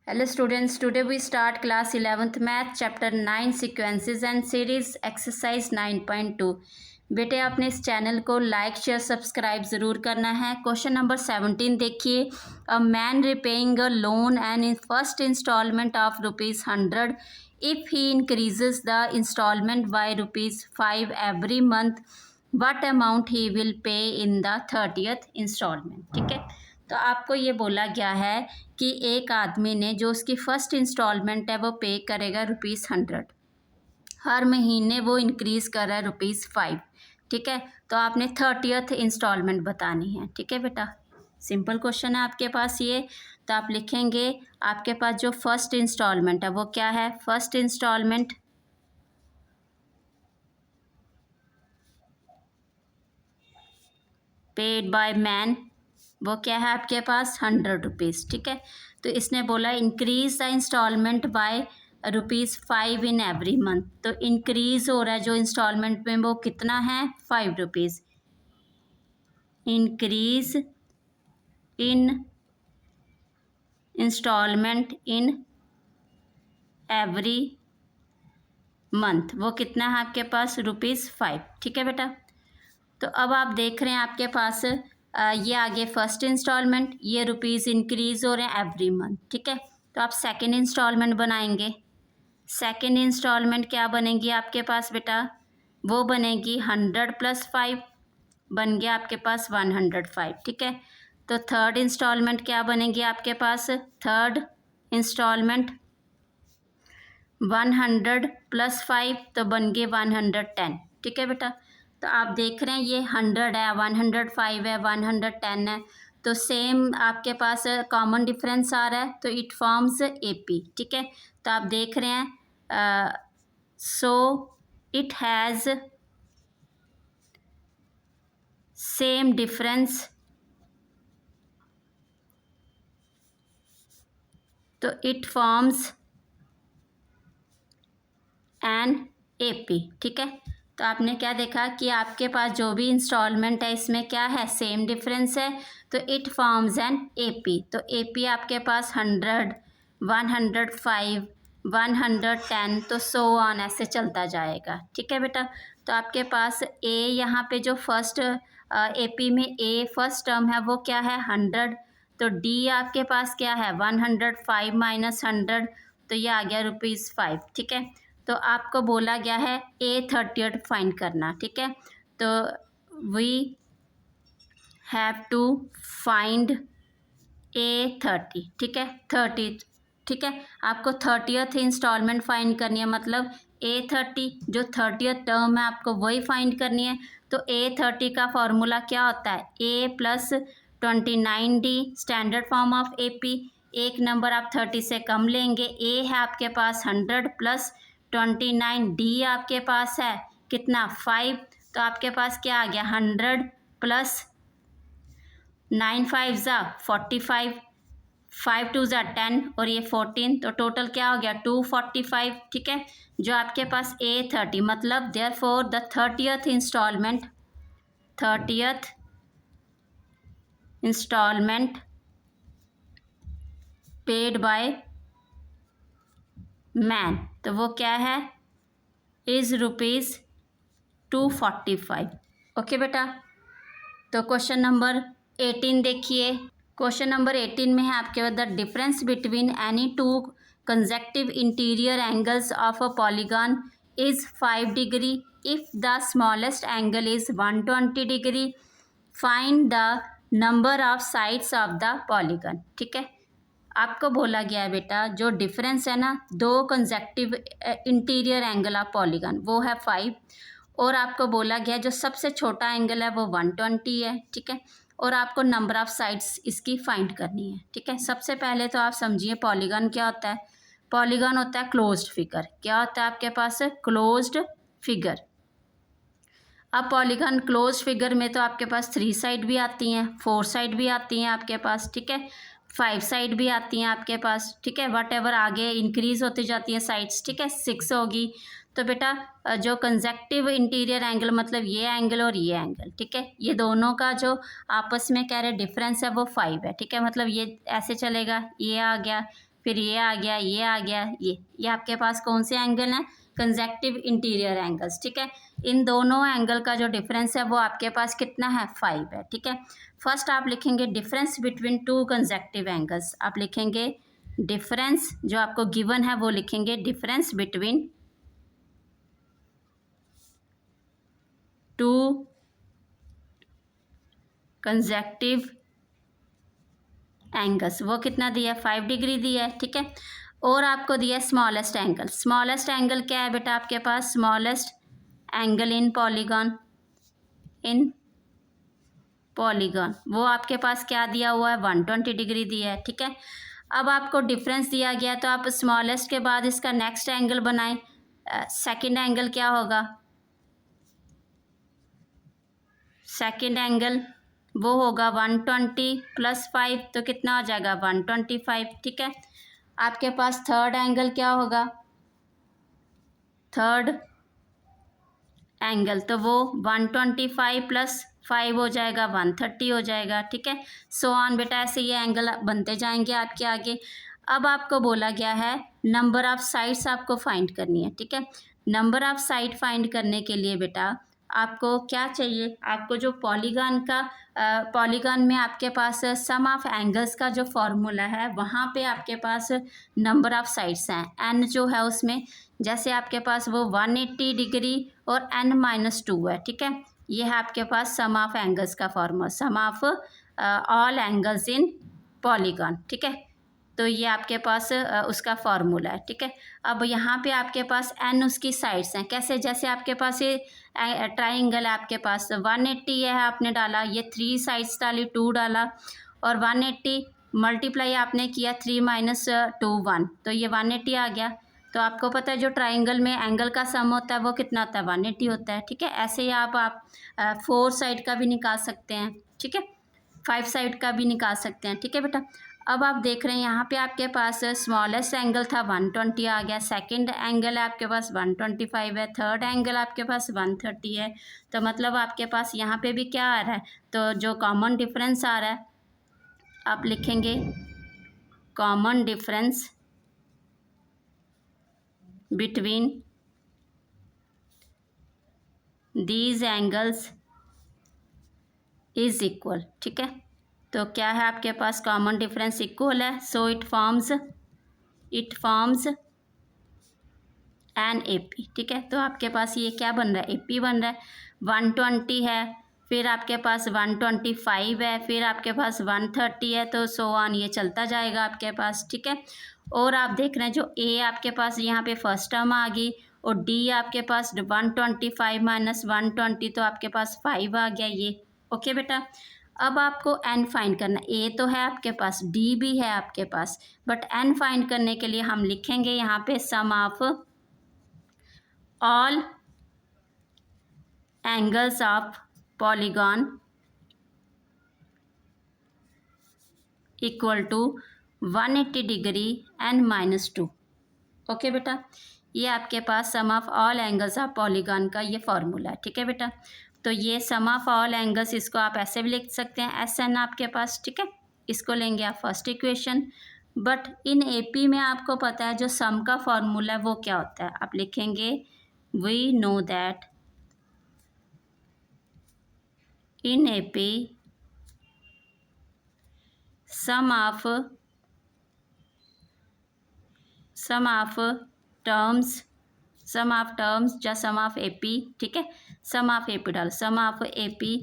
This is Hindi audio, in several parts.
Hello students, today we start class 11th math chapter 9 sequences and series exercise 9.2। बेटे आपने इस चैनल को लाइक शेयर सब्सक्राइब ज़रूर करना है। क्वेश्चन नंबर 17 देखिए। A man repaying a loan and in first instalment of ₹100 if he increases the instalment by ₹5 every month what amount he will pay in the 30th instalment. ठीक है, तो आपको ये बोला गया है कि एक आदमी ने जो उसकी फ़र्स्ट इंस्टॉलमेंट है वो पे करेगा ₹100, हर महीने वो इंक्रीज़ कर रहा है ₹5। ठीक है, तो आपने 30th इंस्टॉलमेंट बतानी है। ठीक है बेटा, सिंपल क्वेश्चन है आपके पास ये। तो आप लिखेंगे आपके पास जो फर्स्ट इंस्टॉलमेंट है वो क्या है। First instalment paid by man वो क्या है आपके पास ₹100। ठीक है, तो इसने बोला increase the instalment by ₹5 in every month. तो इंक्रीज हो रहा है जो इंस्टॉलमेंट में वो कितना है ₹5। Increase in instalment in every month वो कितना है आपके पास ₹5। ठीक है बेटा, तो अब आप देख रहे हैं आपके पास ये आगे फर्स्ट इंस्टॉलमेंट, ये रुपीज़ इंक्रीज हो रहे हैं एवरी मंथ। ठीक है, तो आप सेकंड इंस्टॉलमेंट बनाएंगे। सेकंड इंस्टॉलमेंट क्या बनेगी आपके पास बेटा, वो बनेगी 100 + 5, बन गया आपके पास 105। ठीक है, तो थर्ड इंस्टॉलमेंट क्या बनेगी आपके पास, थर्ड इंस्टॉलमेंट 100 + 5 तो बन गए 110। ठीक है बेटा, तो आप देख रहे हैं ये 100 है, 105 है, 110 है, तो सेम आपके पास कॉमन डिफरेंस आ रहा है, तो इट फॉर्म्स AP। ठीक है, तो आप देख रहे हैं so it has same difference, तो इट फॉर्म्स एन AP। ठीक है, तो आपने क्या देखा कि आपके पास जो भी इंस्टॉलमेंट है इसमें क्या है, सेम डिफरेंस है, तो इट फॉर्म्स एन AP। तो AP आपके पास 100, 105, 110, तो सो ऑन ऐसे चलता जाएगा। ठीक है बेटा, तो आपके पास A यहाँ पे जो फर्स्ट AP में A फर्स्ट टर्म है वो क्या है 100, तो D आपके पास क्या है 105 - 100, तो ये आ गया ₹5। ठीक है, तो आपको बोला गया है A30 फाइंड करना। ठीक है, तो we have to find A30। ठीक है, 30। ठीक है, आपको 30th इंस्टॉलमेंट फाइंड करनी है, मतलब A30 जो 30th टर्म है आपको वही फाइंड करनी है। तो A30 का फॉर्मूला क्या होता है, A + 29D standard form of AP। एक नंबर आप 30 से कम लेंगे। A है आपके पास 100 + 29, D आपके पास है कितना 5, तो आपके पास क्या आ गया 100 + 9 5 = 45, 5 2 = 10 और ये 14, तो टोटल क्या हो गया 245। ठीक है, जो आपके पास A30 मतलब therefore the 30th instalment paid by man, तो वो क्या है इज़ ₹245। ओके बेटा, तो क्वेश्चन नंबर 18 देखिए। क्वेश्चन नंबर 18 में है आपके पास the difference between any two consecutive interior angles of a polygon is 5 degree if the smallest angle is 120 degree, find the number of sides of the polygon. ठीक है, आपको बोला गया है बेटा जो डिफरेंस है ना दो consecutive interior angle of polygon वो है 5, और आपको बोला गया जो सबसे छोटा एंगल है वो 120 है। ठीक है, और आपको नंबर ऑफ साइड्स इसकी फाइंड करनी है। ठीक है, सबसे पहले तो आप समझिए पॉलीगॉन क्या होता है। पॉलीगॉन होता है क्लोज्ड फिगर। क्या होता है आपके पास क्लोज्ड फिगर। अब पॉलीगॉन क्लोज्ड फिगर में तो आपके पास 3 साइड भी आती हैं, 4 साइड भी आती हैं आपके पास। ठीक है, 5 साइड भी आती हैं आपके पास। ठीक है, वट एवर आगे इंक्रीज होती जाती हैं साइड्स। ठीक है, 6 होगी। तो बेटा जो कंसेक्टिव इंटीरियर एंगल मतलब ये एंगल और ये एंगल, ठीक है, ये दोनों का जो आपस में कह रहे डिफरेंस है वो 5 है। ठीक है, मतलब ये ऐसे चलेगा, ये आ गया, फिर ये आ गया, ये आ गया, ये आपके पास कौन से एंगल हैं? कंजेक्टिव इंटीरियर एंगल्स, ठीक है। इन दोनों एंगल का जो डिफरेंस है वो आपके पास कितना है? 5 है, ठीक है। फर्स्ट आप लिखेंगे difference between two conjunctive angles. आप लिखेंगे डिफरेंस, जो आपको गिवन है वो लिखेंगे difference between two conjunctive angles. वो कितना दिया है? 5 डिग्री दिया है, ठीक है। और आपको दिया स्मॉलेस्ट एंगल। स्मॉलेस्ट एंगल क्या है बेटा आपके पास? Smallest angle in polygon, in polygon वो आपके पास क्या दिया हुआ है? 120 डिग्री दिया है, ठीक है। अब आपको डिफरेंस दिया गया तो आप स्मॉलेस्ट के बाद इसका नेक्स्ट एंगल बनाएं। सेकंड एंगल क्या होगा? सेकंड एंगल वो होगा 120 + 5, तो कितना हो जाएगा? 125, ठीक है। आपके पास थर्ड एंगल क्या होगा? थर्ड एंगल तो वो 125 + 5 हो जाएगा, 130 हो जाएगा, ठीक है। सो ऑन बेटा, ऐसे ये एंगल बनते जाएंगे आपके आगे। अब आपको बोला गया है नंबर ऑफ साइड्स आपको फाइंड करनी है, ठीक है। नंबर ऑफ साइड फाइंड करने के लिए बेटा आपको क्या चाहिए? आपको जो पॉलीगॉन में आपके पास सम ऑफ एंगल्स का जो फॉर्मूला है वहाँ पे आपके पास नंबर ऑफ साइड्स हैं। एन जो है उसमें जैसे आपके पास वो 180 डिग्री और n-2 है, ठीक है। ये है आपके पास सम ऑफ एंगल्स का formula, sum of all angles in polygon, ठीक है। तो ये आपके पास उसका फॉर्मूला है, ठीक है। अब यहाँ पे आपके पास n उसकी साइड्स हैं। कैसे? जैसे आपके पास ये ट्राइंगल है, आपके पास 180 है, आपने डाला, ये 3 साइड्स डाली, 2 डाला, और 180 मल्टीप्लाई आपने किया 3 - 2 1, तो ये 180 आ गया। तो आपको पता है जो ट्राइंगल में एंगल का सम होता है वो कितना होता है? 180 होता है, ठीक है। ऐसे ही आप 4 साइड का भी निकाल सकते हैं, ठीक है। 5 साइड का भी निकाल सकते हैं, ठीक है बेटा। अब आप देख रहे हैं यहाँ पे आपके पास स्मॉलेस्ट एंगल था 120 आ गया, सेकंड एंगल है आपके पास 125 है, थर्ड एंगल आपके पास 130 है। तो मतलब आपके पास यहाँ पे भी क्या आ रहा है? तो जो कॉमन डिफरेंस आ रहा है आप लिखेंगे common difference between these angles is equal, ठीक है। तो क्या है आपके पास? कॉमन डिफरेंस इक्वल है, so it forms an AP, ठीक है। तो आपके पास ये क्या बन रहा है? AP बन रहा है। 120 है, फिर आपके पास 125 है, फिर आपके पास 130 है, तो सो ऑन ये चलता जाएगा आपके पास, ठीक है। और आप देख रहे हैं जो A आपके पास यहाँ पे फर्स्ट टर्म आ गई, और D आपके पास 125 - 120, तो आपके पास 5 आ गया ये, ओके बेटा। अब आपको n फाइंड करना। A तो है आपके पास, D भी है आपके पास, बट n फाइंड करने के लिए हम लिखेंगे यहाँ पे sum of all angles of polygon equal to 180 degree n-2, okay बेटा। ये आपके पास sum of all angles of polygon का ये फॉर्मूला है, ठीक है बेटा। तो ये सम ऑफ ऑल एंगल्स, इसको आप ऐसे भी लिख सकते हैं SN आपके पास, ठीक है। इसको लेंगे आप first equation. But in AP में आपको पता है जो सम का फॉर्मूला है वो क्या होता है? आप लिखेंगे we know that in AP sum of terms या sum of AP, ठीक है। sum of AP डालो, sum of AP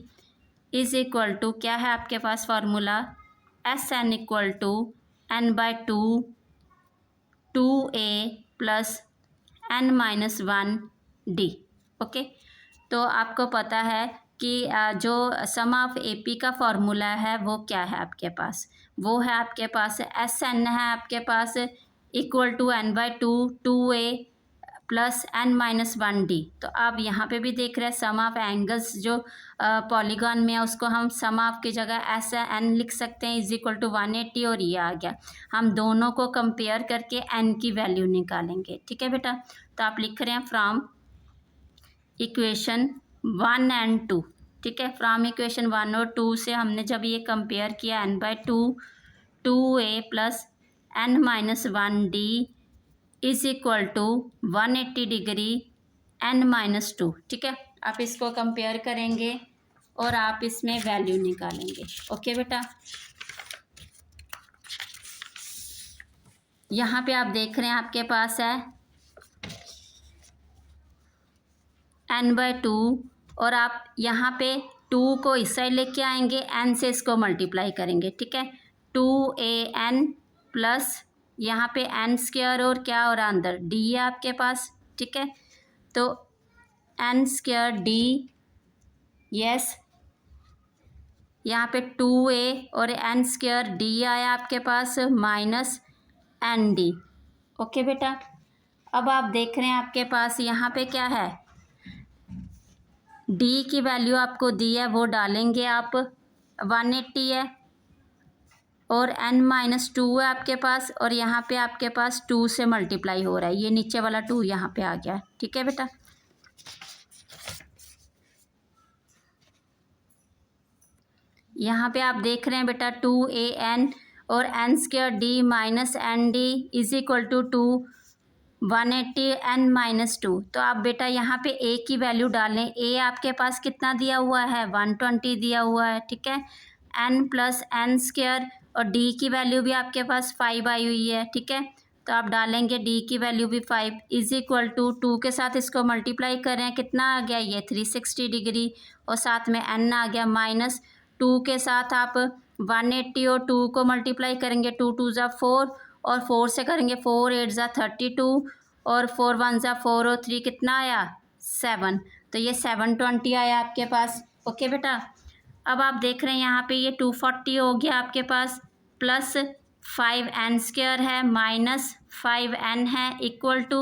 is equal to क्या है आपके पास formula? SN equal to n/2 2A + n-1 D, okay. तो आपको पता है कि जो सम ऑफ AP का फॉर्मूला है वो क्या है आपके पास? वो है आपके पास SN है आपके पास equal to n/2 2A + n-1 D। तो आप यहाँ पे भी देख रहे हैं सम ऑफ एंगल्स जो पॉलीगॉन में है उसको हम सम ऑफ की जगह SN लिख सकते हैं इज इक्वल टू 180, और ये आ गया। हम दोनों को कंपेयर करके n की वैल्यू निकालेंगे, ठीक है बेटा। तो आप लिख रहे हैं फ्रॉम इक्वेशन 1 और 2, ठीक है। फ्रॉम इक्वेशन 1 और 2 से हमने जब ये कंपेयर किया n/2 2A + n-1 d is equal to 180 degree n-2। ठीक है, आप इसको कंपेयर करेंगे और आप इसमें वैल्यू निकालेंगे। ओके बेटा, यहाँ पे आप देख रहे हैं आपके पास है n/2 और आप यहाँ पे 2 को इस साइड लेके आएंगे, n से इसको मल्टीप्लाई करेंगे। ठीक है, 2an प्लस यहाँ पे n² और क्या हो रहा है अंदर d है आपके पास। ठीक है, तो n² d, यस, यहाँ पे 2a और n² d आया आपके पास माइनस ND। ओके बेटा, अब आप देख रहे हैं आपके पास यहाँ पे क्या है, d की वैल्यू आपको दी है वो डालेंगे आप, 180 है और n-2 है आपके पास और यहाँ पे आपके पास 2 से मल्टीप्लाई हो रहा है, ये नीचे वाला 2 यहाँ पे आ गया। ठीक है बेटा, यहाँ पे आप देख रहे हैं बेटा 2an और n² d minus ND is equal to 180 n-2। तो आप बेटा यहाँ पे a की वैल्यू डालें। a आपके पास कितना दिया हुआ है, 120 दिया हुआ है। ठीक है, n प्लस n² और d की वैल्यू भी आपके पास 5 आई हुई है। ठीक है, तो आप डालेंगे d की वैल्यू भी 5 इज इक्वल टू 2 के साथ इसको मल्टीप्लाई करें, कितना आ गया ये 360 डिग्री और साथ में n आ गया माइनस 2 के साथ आप 180 और 2 को मल्टीप्लाई करेंगे, 2 2 ज़ा 4 और 4 से करेंगे 4 8 ज़ा 32 और 4 1 ज़ा 4 और 3 कितना आया 7, तो ये 720 आया आपके पास। ओके बेटा, अब आप देख रहे हैं यहाँ पे ये 240 हो गया आपके पास, प्लस 5n² है माइनस 5n है equal to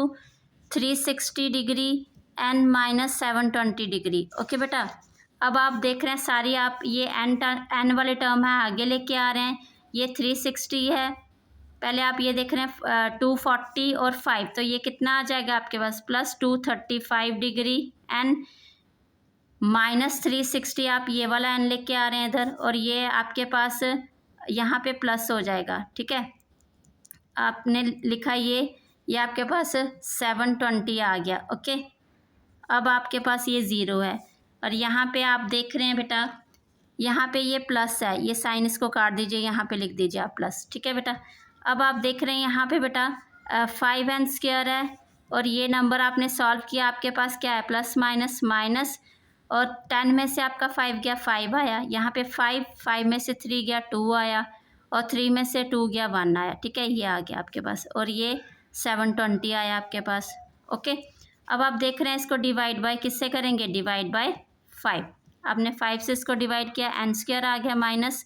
360 degree n minus 720 degree. Okay बेटा, अब आप देख रहे हैं सारी आप ये n वाले टर्म है आगे लेके आ रहे हैं, ये 360 है, पहले आप ये देख रहे हैं 240 और 5, तो ये कितना आ जाएगा आपके पास प्लस 235 डिग्री n माइनस 360, आप ये वाला n लेके आ रहे हैं इधर और ये आपके पास यहाँ पे प्लस हो जाएगा। ठीक है, आपने लिखा ये आपके पास 720 आ गया। ओके, अब आपके पास ये 0 है और यहाँ पे आप देख रहे हैं बेटा यहाँ पे ये प्लस है, ये साइन इसको काट दीजिए, यहाँ पे लिख दीजिए आप प्लस। ठीक है बेटा, अब आप देख रहे हैं यहाँ पे बेटा 5n² है और ये नंबर आपने सॉल्व किया, आपके पास क्या है प्लस माइनस माइनस और 10 में से आपका 5 गया 5 आया, यहाँ पे 5 में से 3 गया 2 आया और 3 में से 2 गया 1 आया। ठीक है, ये आ गया आपके पास और ये 720 आया आपके पास। ओके, अब आप देख रहे हैं इसको डिवाइड बाय किससे करेंगे, डिवाइड बाय 5, आपने 5 से इसको डिवाइड किया, n² आ गया माइनस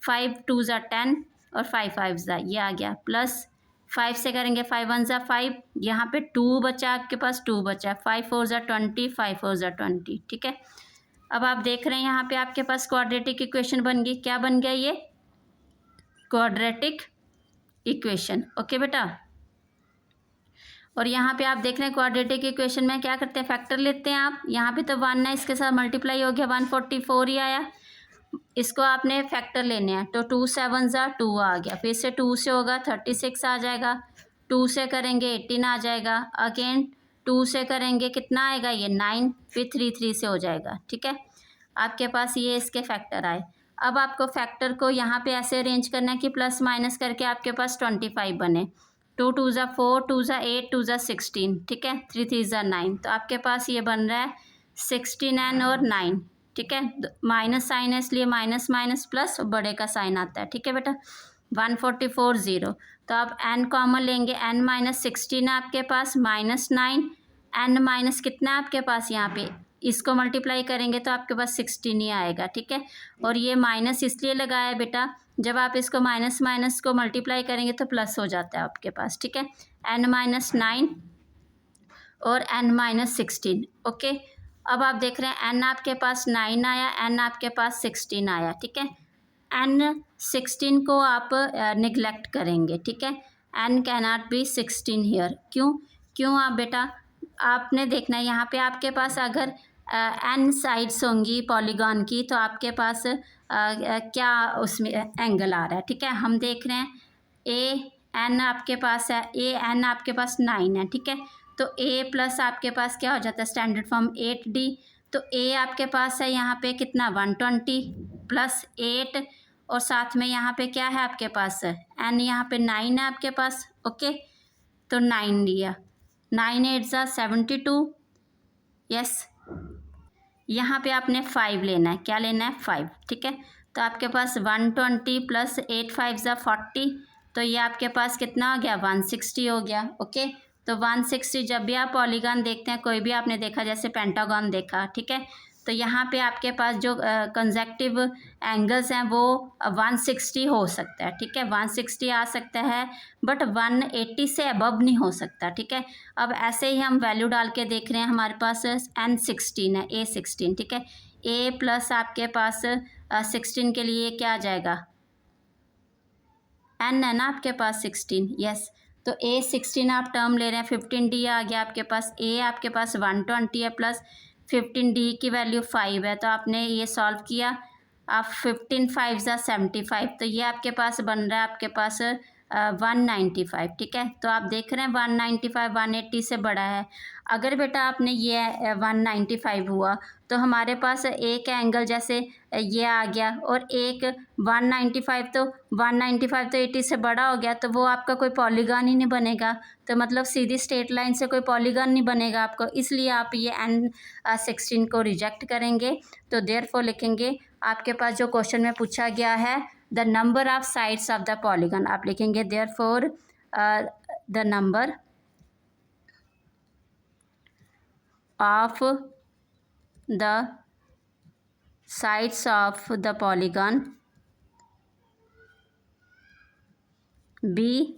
5 2 ज़ा 10 और 5 5 ज़ा ये आ गया, प्लस 5 से करेंगे 5 1 ज़ा 5, यहाँ पे 2 बचा आपके पास 2 बचा, 5 4 ज़ा 20 5 4 ज़ा 20। ठीक है, अब आप देख रहे हैं यहाँ पे आपके पास क्वाड्रेटिक इक्वेशन बन गई, क्या बन गया ये क्वाड्रेटिक इक्वेशन। ओके बेटा, और यहाँ पे आप देख रहे हैं क्वाड्रेटिक इक्वेशन में क्या करते हैं, फैक्टर लेते हैं आप, यहाँ पे तो 1 है इसके साथ मल्टीप्लाई हो गया 144 ही आया, इसको आपने फैक्टर लेने हैं, तो 2 7 ज़ा 2 आ गया, फिर से 2 से होगा 36 आ जाएगा, 2 से करेंगे 18 आ जाएगा, अगेन 2 से करेंगे कितना आएगा ये 9, फिर 3 3 से हो जाएगा। ठीक है, आपके पास ये इसके फैक्टर आए। अब आपको फैक्टर को यहाँ पे ऐसे अरेंज करना है कि प्लस माइनस करके आपके पास 25 बने, 2 2 ज़ा 4 2 ज़ा 8 2 ज़ा 16। ठीक है, 3 3 ज़ा 9, तो आपके पास ये बन रहा है 16n और 9। ठीक है, माइनस साइन है इसलिए माइनस माइनस प्लस बड़े का साइन आता है। ठीक है बेटा, 144 0, तो आप n कॉमन लेंगे, n माइनस 16 है आपके पास माइनस 9, n माइनस कितना है आपके पास यहाँ पे, इसको मल्टीप्लाई करेंगे तो आपके पास 16 ही आएगा। ठीक है, और ये माइनस इसलिए लगाया है बेटा, जब आप इसको माइनस माइनस को मल्टीप्लाई करेंगे तो प्लस हो जाता है आपके पास। ठीक है, n माइनस 9 और n माइनस 16। ओके, अब आप देख रहे हैं n आपके पास 9 आया, n आपके पास 16 आया। ठीक है, n 16 को आप निगलेक्ट करेंगे। ठीक है, n कैनॉट बी 16 हियर, क्यों आप बेटा आपने देखना है यहाँ पे आपके पास अगर n साइड्स होंगी पॉलीगॉन की तो आपके पास क्या उसमें एंगल आ रहा है। ठीक है, हम देख रहे हैं एन आपके पास है, ए एन आपके पास 9 है, ठीक है। तो ए प्लस आपके पास क्या हो जाता है, स्टैंडर्ड फॉर्म 8d। तो ए आपके पास है यहाँ पे कितना 120 प्लस 8, और साथ में यहाँ पे क्या है आपके पास एन, यहाँ पे 9 है आपके पास, ओके। तो 9 लिया, 9 8 ज़ा 72, यस। यहाँ पे आपने 5 लेना है, क्या लेना है 5, ठीक है। तो आपके पास 120 प्लस 8 5 ज़ा 40, तो ये आपके पास कितना हो गया 160 हो गया, ओके। तो 160 जब भी आप पॉलीगॉन देखते हैं, कोई भी आपने देखा जैसे पेंटागन देखा, ठीक है, तो यहाँ पे आपके पास जो कंसेक्टिव एंगल्स हैं वो 160 हो सकता है, ठीक है, 160 आ सकता है, बट 180 से अबव नहीं हो सकता, ठीक है। अब ऐसे ही हम वैल्यू डाल के देख रहे हैं, हमारे पास N16 है, A16, ठीक है। A प्लस आपके पास 16 के लिए क्या आ जाएगा, N है ना आपके पास 16, यस। तो A16 आप टर्म ले रहे हैं, 15D आ गया आपके पास। A आपके पास 120 है प्लस 15D की वैल्यू 5 है, तो आपने ये सॉल्व किया, आप 15 5 ज़ा 75, तो ये आपके पास बन रहा है आपके पास 195, ठीक है। तो आप देख रहे हैं 195 180 से बड़ा है। अगर बेटा आपने ये 195 हुआ, तो हमारे पास एक एंगल जैसे ये आ गया और एक 195, तो 195 तो 80 से बड़ा हो गया, तो वो आपका कोई पॉलीगॉन ही नहीं बनेगा। तो मतलब सीधी स्ट्रेट लाइन से कोई पॉलीगॉन नहीं बनेगा आपको, इसलिए आप ये N16 को रिजेक्ट करेंगे। तो देयरफॉर लिखेंगे, आपके पास जो क्वेश्चन में पूछा गया है the number of sides of the polygon, आप लिखेंगे therefore the number of the sides of the polygon be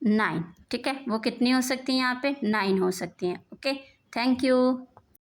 9, ठीक है। वो कितनी हो सकती हैं यहाँ पे 9 हो सकती हैं, ओके। Thank you.